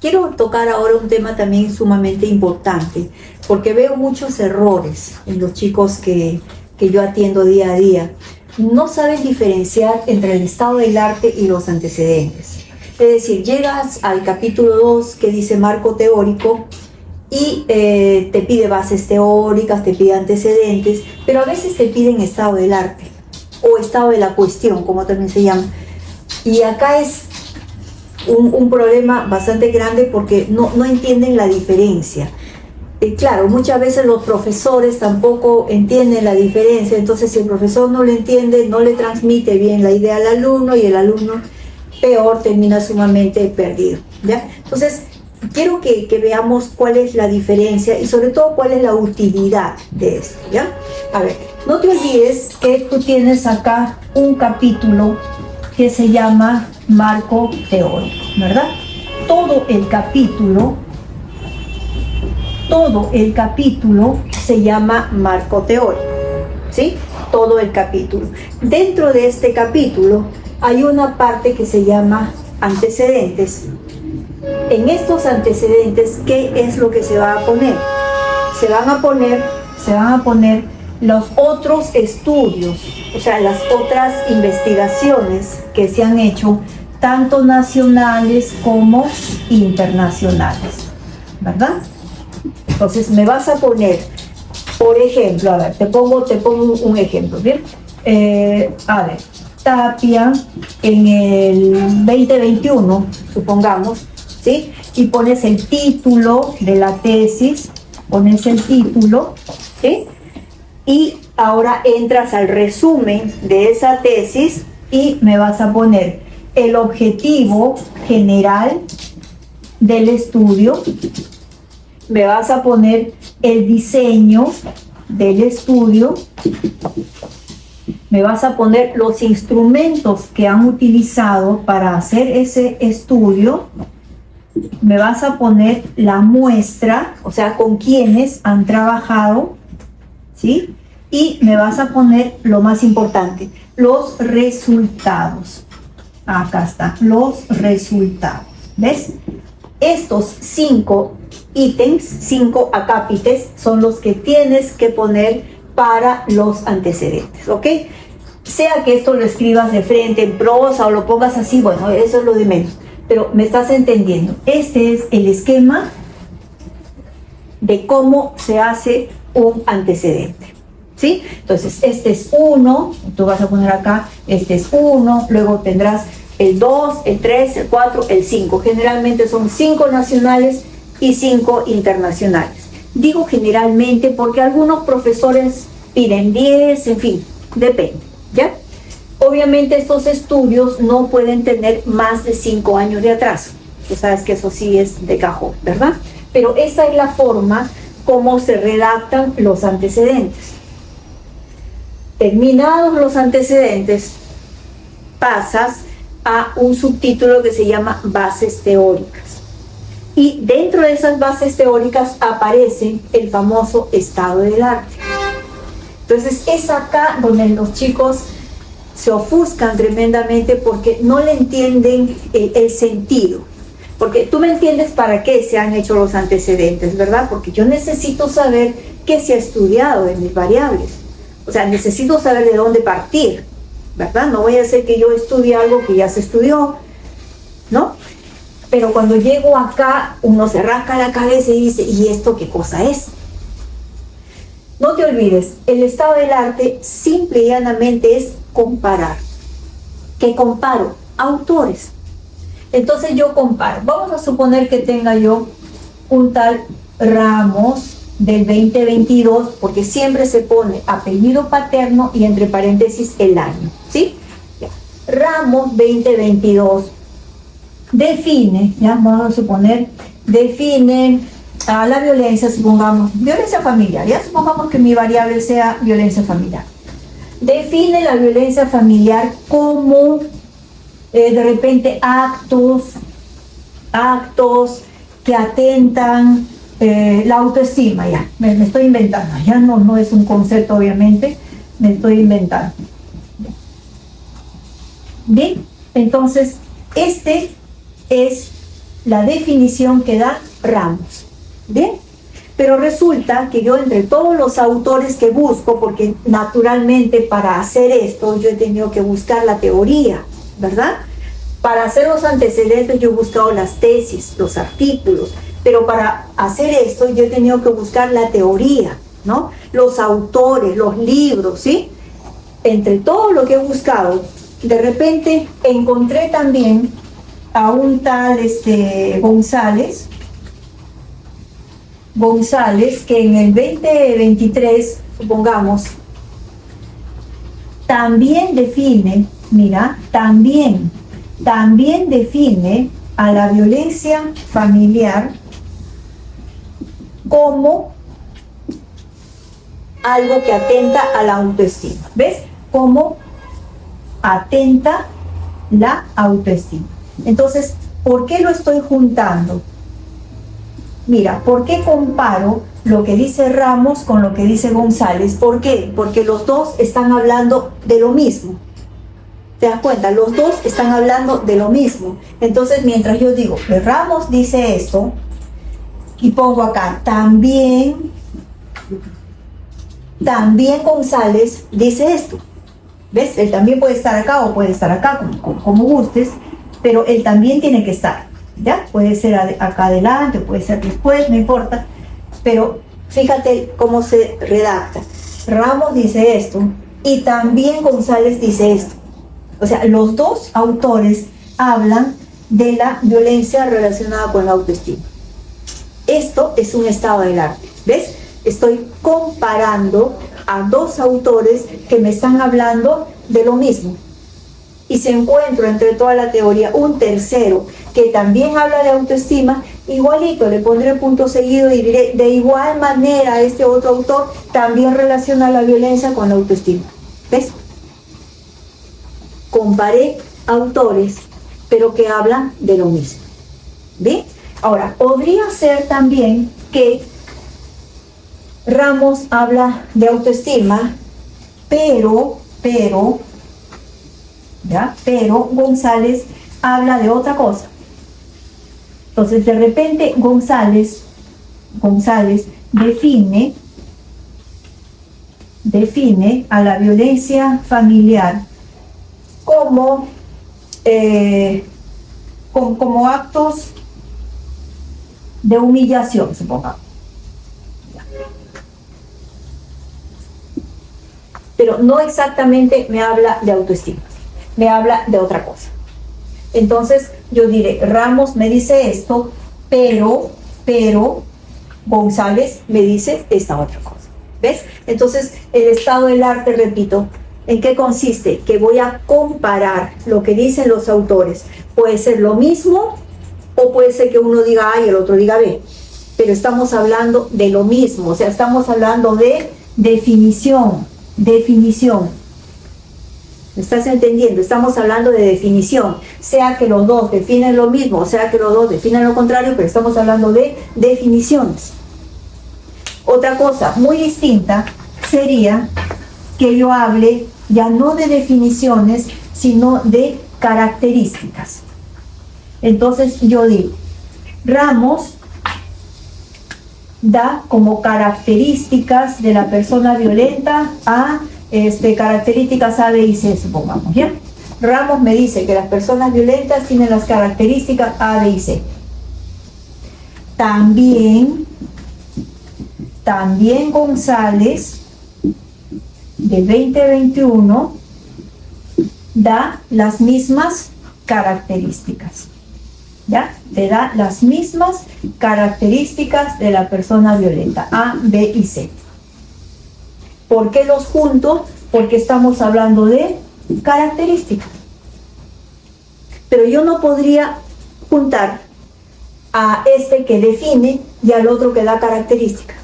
quiero tocar ahora un tema también sumamente importante, porque veo muchos errores en los chicos que yo atiendo día a día. No saben diferenciar entre el estado del arte y los antecedentes. Es decir, llegas al capítulo 2 que dice marco teórico y te pide bases teóricas, te pide antecedentes, pero a veces te piden estado del arte o estado de la cuestión, como también se llama. Y acá es un problema bastante grande porque no entienden la diferencia. Claro, muchas veces los profesores tampoco entienden la diferencia, entonces si el profesor no lo entiende, no le transmite bien la idea al alumno y el alumno peor termina sumamente perdido, ¿ya? Entonces, quiero que veamos cuál es la diferencia y sobre todo cuál es la utilidad de esto, ¿ya? A ver, no te olvides que tú tienes acá un capítulo que se llama marco teórico, ¿verdad? Todo el capítulo se llama marco teórico, ¿sí? Todo el capítulo. Dentro de este capítulo hay una parte que se llama antecedentes. En estos antecedentes, ¿qué es lo que se va a poner? Se van a poner los otros estudios, o sea, las otras investigaciones que se han hecho, tanto nacionales como internacionales, ¿verdad? Entonces me vas a poner, por ejemplo, a ver, te pongo un ejemplo, ¿bien? A ver, Tapia en el 2021, supongamos, ¿sí? Y pones el título de la tesis, ¿sí? Y ahora entras al resumen de esa tesis y me vas a poner el objetivo general del estudio, me vas a poner el diseño del estudio, me vas a poner los instrumentos que han utilizado para hacer ese estudio, me vas a poner la muestra, o sea, con quienes han trabajado, ¿sí? Y me vas a poner lo más importante, los resultados. Acá está, los resultados. ¿Ves? Estos 5 ítems, 5 acápites, son los que tienes que poner para los antecedentes, ¿ok? Sea que esto lo escribas de frente en prosa o lo pongas así, bueno, eso es lo de menos, pero me estás entendiendo. Este es el esquema de cómo se hace un antecedente, ¿sí? Entonces, este es 1, tú vas a poner acá, este es 1, luego tendrás el 2, el 3, el 4, el 5. Generalmente son 5 nacionales y 5 internacionales. Digo generalmente porque algunos profesores piden 10, en fin, depende, ¿ya? Obviamente estos estudios no pueden tener más de 5 años de atraso. Tú sabes que eso sí es de cajón, ¿verdad? Pero esa es la forma como se redactan los antecedentes. Terminados los antecedentes, pasas a un subtítulo que se llama bases teóricas. Y dentro de esas bases teóricas aparece el famoso estado del arte. Entonces es acá donde los chicos se ofuscan tremendamente porque no le entienden el sentido. Porque tú me entiendes para qué se han hecho los antecedentes, ¿verdad? Porque yo necesito saber qué se ha estudiado en mis variables. O sea, necesito saber de dónde partir, ¿verdad? No voy a hacer que yo estudie algo que ya se estudió, ¿no? Pero cuando llego acá, uno se rasca la cabeza y dice, ¿y esto qué cosa es? No te olvides, el estado del arte simple y llanamente es comparar. ¿Qué comparo? Autores. Entonces yo comparo. Vamos a suponer que tenga yo un tal Ramos del 2022, porque siempre se pone apellido paterno y entre paréntesis el año, ¿sí? Ya. Ramos 2022 define, ya vamos a suponer, define a la violencia, supongamos, violencia familiar, ya supongamos que mi variable sea violencia familiar. Define la violencia familiar como de repente actos que atentan la autoestima, ya, me estoy inventando, ya no es un concepto obviamente, me estoy inventando. Bien, entonces este es la definición que da Ramos. ¿Bien? Pero resulta que yo entre todos los autores que busco, porque naturalmente para hacer esto yo he tenido que buscar la teoría, ¿verdad? Para hacer los antecedentes yo he buscado las tesis, los artículos, pero para hacer esto yo he tenido que buscar la teoría, ¿no? Los autores, los libros, ¿sí? Entre todo lo que he buscado, de repente encontré también a un tal González, que en el 2023, supongamos, también define, mira, también define a la violencia familiar como algo que atenta a la autoestima. ¿Ves? Como atenta la autoestima. Entonces, ¿por qué lo estoy juntando? Mira, ¿por qué comparo lo que dice Ramos con lo que dice González? ¿Por qué? Porque los dos están hablando de lo mismo. ¿Te das cuenta? Los dos están hablando de lo mismo. Entonces, mientras yo digo que Ramos dice esto, y pongo acá, también González dice esto. ¿Ves? Él también puede estar acá o puede estar acá, como gustes, pero él también tiene que estar. ¿Ya? Puede ser acá adelante, puede ser después, no importa. Pero fíjate cómo se redacta. Ramos dice esto y también González dice esto. O sea, los dos autores hablan de la violencia relacionada con la autoestima. Esto es un estado del arte. ¿Ves? Estoy comparando a dos autores que me están hablando de lo mismo. Y si encuentro entre toda la teoría un tercero que también habla de autoestima, igualito le pondré punto seguido y diré, de igual manera este otro autor también relaciona la violencia con la autoestima. ¿Ves? Comparé autores, pero que hablan de lo mismo. ¿Bien? Ahora, podría ser también que Ramos habla de autoestima, pero González habla de otra cosa. Entonces, de repente, González define a la violencia familiar como actos de humillación, supongamos. Pero no exactamente me habla de autoestima, me habla de otra cosa. Entonces yo diré, Ramos me dice esto, pero González me dice esta otra cosa. ¿Ves? Entonces el estado del arte, repito, ¿en qué consiste? Que voy a comparar lo que dicen los autores. Puede ser lo mismo o puede ser que uno diga A y el otro diga B. Pero estamos hablando de lo mismo, o sea, estamos hablando de definición. ¿Me estás entendiendo? Estamos hablando de definición, sea que los dos definen lo mismo, o sea que los dos definen lo contrario, pero estamos hablando de definiciones. Otra cosa muy distinta sería que yo hable ya no de definiciones, sino de características. Entonces yo digo, Ramos da como características de la persona violenta a características A, B y C, supongamos, ¿ya? Ramos me dice que las personas violentas tienen las características A, B y C. También González, del 2021, da las mismas características. ¿Ya? Te da las mismas características de la persona violenta, A, B y C. ¿Por qué los junto? Porque estamos hablando de características. Pero yo no podría juntar a este que define y al otro que da características.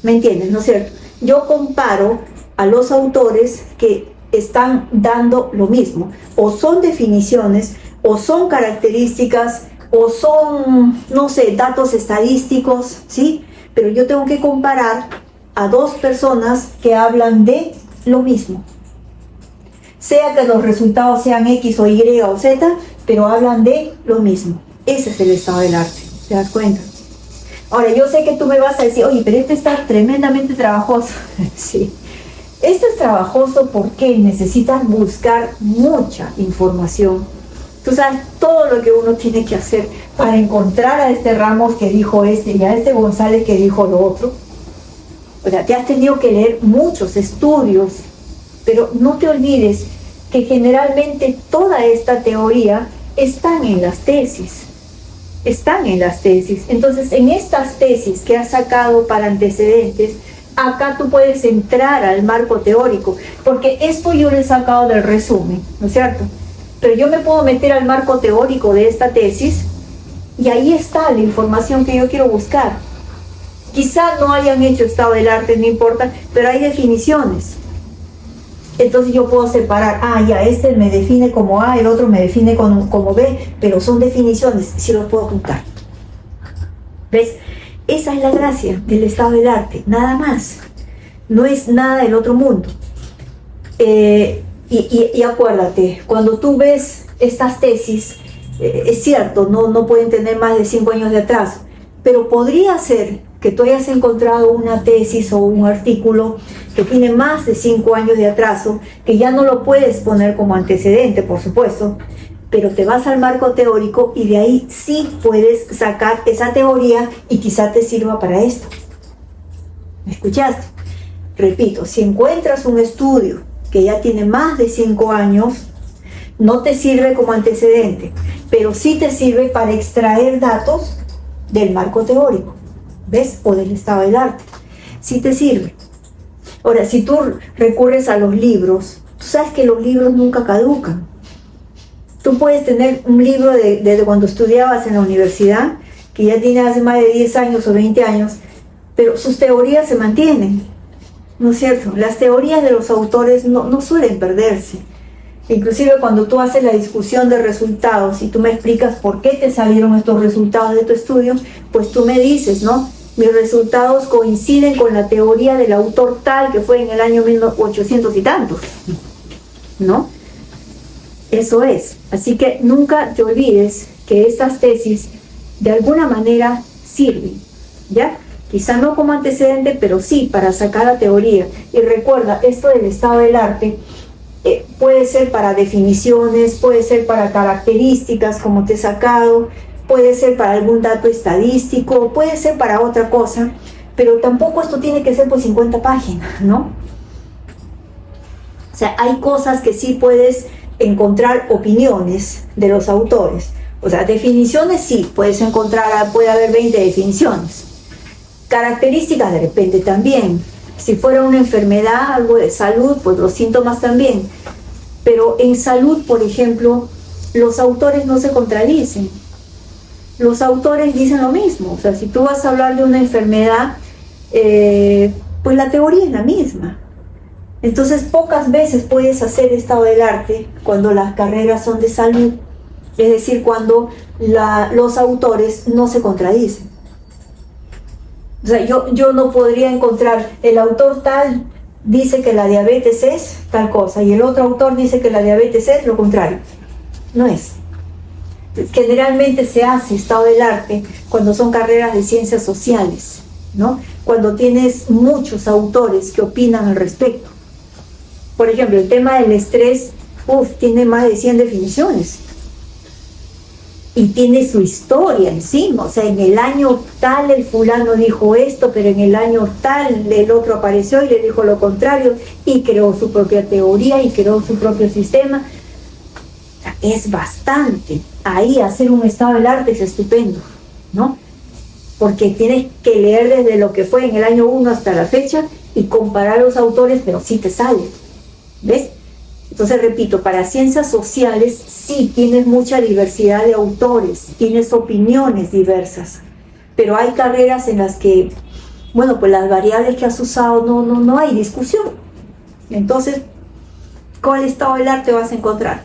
¿Me entiendes? ¿No es cierto? Yo comparo a los autores que están dando lo mismo, o son definiciones, o son características, o son, no sé, datos estadísticos, ¿sí? Pero yo tengo que comparar a dos personas que hablan de lo mismo. Sea que los resultados sean X o Y o Z, pero hablan de lo mismo. Ese es el estado del arte, ¿te das cuenta? Ahora, yo sé que tú me vas a decir, oye, pero este está tremendamente trabajoso. Sí, esto es trabajoso porque necesitas buscar mucha información. Tú sabes todo lo que uno tiene que hacer para encontrar a este Ramos que dijo este y a este González que dijo lo otro. O sea, te has tenido que leer muchos estudios, pero no te olvides que generalmente toda esta teoría están en las tesis. Están en las tesis. Entonces, en estas tesis que has sacado para antecedentes, acá tú puedes entrar al marco teórico, porque esto yo lo he sacado del resumen, ¿no es cierto? Pero yo me puedo meter al marco teórico de esta tesis y ahí está la información que yo quiero buscar. Quizá no hayan hecho estado del arte, no importa, pero hay definiciones. Entonces yo puedo separar, ya este me define como A, el otro me define como B, pero son definiciones, sí los puedo juntar. ¿Ves? Esa es la gracia del estado del arte, nada más. No es nada del otro mundo. Y acuérdate, cuando tú ves estas tesis, es cierto, no pueden tener más de 5 años de atraso, pero podría ser que tú hayas encontrado una tesis o un artículo que tiene más de 5 años de atraso, que ya no lo puedes poner como antecedente, por supuesto, pero te vas al marco teórico y de ahí sí puedes sacar esa teoría y quizá te sirva para esto. ¿Me escuchaste? Repito, si encuentras un estudio que ya tiene más de 5 años, no te sirve como antecedente, pero sí te sirve para extraer datos del marco teórico, ¿ves? O del estado del arte. Sí te sirve. Ahora, si tú recurres a los libros, tú sabes que los libros nunca caducan. Tú puedes tener un libro desde cuando estudiabas en la universidad, que ya tiene hace más de 10 años o 20 años, pero sus teorías se mantienen, ¿no es cierto? Las teorías de los autores no suelen perderse. Inclusive cuando tú haces la discusión de resultados y tú me explicas por qué te salieron estos resultados de tu estudio, pues tú me dices, ¿no? Mis resultados coinciden con la teoría del autor tal que fue en el año 1800 y tantos, ¿no? Eso es. Así que nunca te olvides que estas tesis de alguna manera sirven, ¿ya? Quizá no como antecedente, pero sí para sacar la teoría. Y recuerda, esto del estado del arte puede ser para definiciones, puede ser para características como te he sacado, puede ser para algún dato estadístico, puede ser para otra cosa, pero tampoco esto tiene que ser por 50 páginas, ¿no? O sea, hay cosas que sí puedes encontrar opiniones de los autores. O sea, definiciones sí, puedes encontrar, puede haber 20 definiciones. Características de repente también. Si fuera una enfermedad, algo de salud, pues los síntomas también. Pero en salud, por ejemplo, los autores no se contradicen. Los autores dicen lo mismo. O sea, si tú vas a hablar de una enfermedad, pues la teoría es la misma. Entonces, pocas veces puedes hacer estado del arte cuando las carreras son de salud. Es decir, cuando los autores no se contradicen. O sea, yo no podría encontrar, el autor tal dice que la diabetes es tal cosa y el otro autor dice que la diabetes es lo contrario. No es. Generalmente se hace estado del arte cuando son carreras de ciencias sociales, ¿no? Cuando tienes muchos autores que opinan al respecto. Por ejemplo, el tema del estrés, tiene más de 100 definiciones. Y tiene su historia encima, o sea, en el año tal el fulano dijo esto, pero en el año tal el otro apareció y le dijo lo contrario, y creó su propia teoría y creó su propio sistema. O sea, es bastante. Ahí hacer un estado del arte es estupendo, ¿no? Porque tienes que leer desde lo que fue en el año 1 hasta la fecha y comparar los autores, pero sí te sale, ¿ves? Entonces, repito, para ciencias sociales sí tienes mucha diversidad de autores, tienes opiniones diversas, pero hay carreras en las que, bueno, pues las variables que has usado no hay discusión. Entonces, ¿cuál estado del arte vas a encontrar?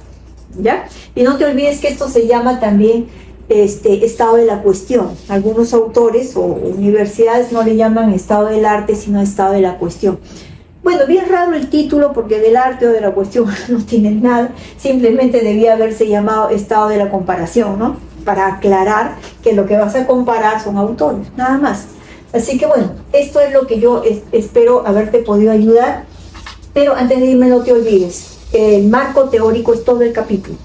¿Ya? Y no te olvides que esto se llama también estado de la cuestión. Algunos autores o universidades no le llaman estado del arte, sino estado de la cuestión. Bueno, bien raro el título porque del arte o de la cuestión no tiene nada, simplemente debía haberse llamado estado de la comparación, ¿no? para aclarar que lo que vas a comparar son autores, nada más. Así que bueno, esto es lo que yo espero haberte podido ayudar, pero antes de irme no te olvides, el marco teórico es todo el capítulo.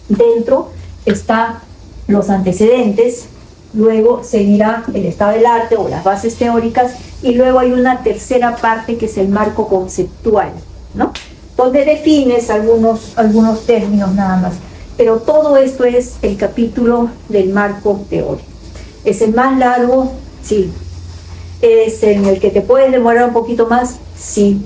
Dentro está los antecedentes, luego seguirá el estado del arte o las bases teóricas, y luego hay una tercera parte que es el marco conceptual, ¿no? Donde defines algunos términos nada más. Pero todo esto es el capítulo del marco teórico. ¿Es el más largo? Sí. ¿Es en el que te puedes demorar un poquito más? Sí.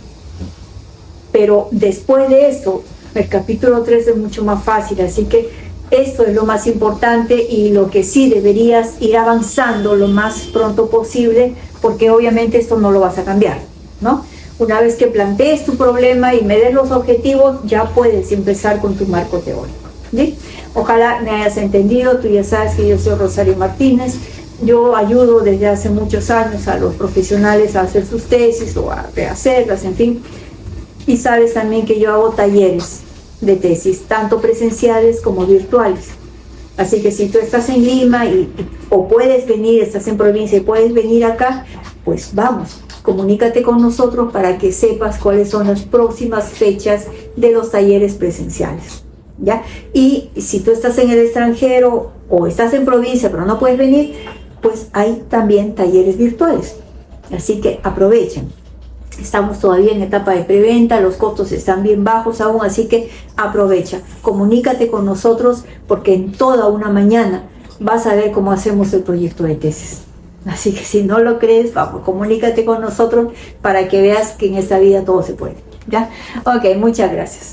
Pero después de esto, el capítulo 3 es mucho más fácil, así que esto es lo más importante y lo que sí deberías ir avanzando lo más pronto posible, porque obviamente esto no lo vas a cambiar, ¿no? Una vez que plantees tu problema y me des los objetivos, ya puedes empezar con tu marco teórico. ¿Sí? Ojalá me hayas entendido. Tú ya sabes que yo soy Rosario Martínez. Yo ayudo desde hace muchos años a los profesionales a hacer sus tesis o a rehacerlas, en fin. Y sabes también que yo hago talleres de tesis, tanto presenciales como virtuales. Así que si tú estás en Lima o puedes venir, estás en provincia y puedes venir acá, pues vamos, comunícate con nosotros para que sepas cuáles son las próximas fechas de los talleres presenciales. ¿Ya? Y si tú estás en el extranjero o estás en provincia pero no puedes venir, pues hay también talleres virtuales, así que aprovechen. Estamos todavía en etapa de preventa, los costos están bien bajos aún, así que aprovecha, comunícate con nosotros, porque en toda una mañana vas a ver cómo hacemos el proyecto de tesis. Así que si no lo crees, vamos, comunícate con nosotros para que veas que en esta vida todo se puede. ¿Ya? Ok, muchas gracias.